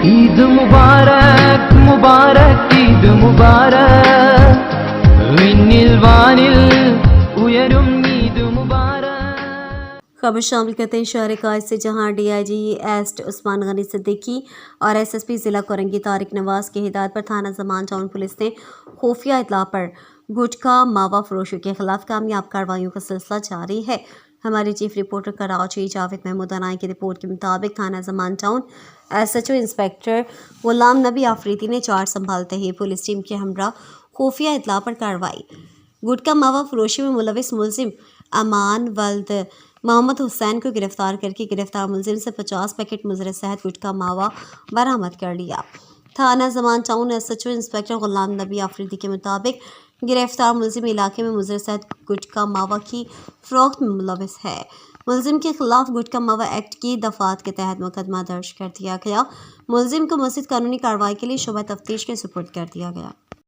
عید مبارک مبارک عید مبارک وینل وانل ഉയരും ഈദ് മുബാരക്. خبر شامل کرتے ہیں شہر قائد سے، جہاں ڈی آئی جی ایسٹ عثمان غنی صدیقی اور ایس ایس پی ضلع کورنگی طارق نواز کی ہدایت پر تھانہ زمان ٹاؤن پولیس نے خفیہ اطلاع پر گٹکا ماوا فروشوں کے خلاف کامیاب کارروائیوں کا سلسلہ جاری ہے۔ ہمارے چیف رپورٹر کراچی جاوید محمود انائی کی رپورٹ کے مطابق تھانہ Zaman town S H O inspector Ghulam Nabi Afridi نے چارج سنبھالتے ہی پولیس ٹیم کے ہمراہ خفیہ اطلاع پر کارروائی۔ گٹکا ماوا فروشی میں ملوث ملزم امان ولد محمد حسین کو گرفتار کر کے گرفتار ملزم سے 50 پیکٹ مضر صحت گٹکا ماوا برآمد کر لیا۔ تھانہ Zaman town S H O inspector Ghulam Nabi Afridi کے مطابق گرفتار ملزم علاقے میں مضر صحت گٹکا ماوا کی فروخت میں ملوث ہے۔ ملزم کے خلاف گٹکا ماوا ایکٹ کی دفعات کے تحت مقدمہ درج کر دیا گیا۔ ملزم کو مزید قانونی کارروائی کے لیے شعبہ تفتیش کے سپرد کر دیا گیا۔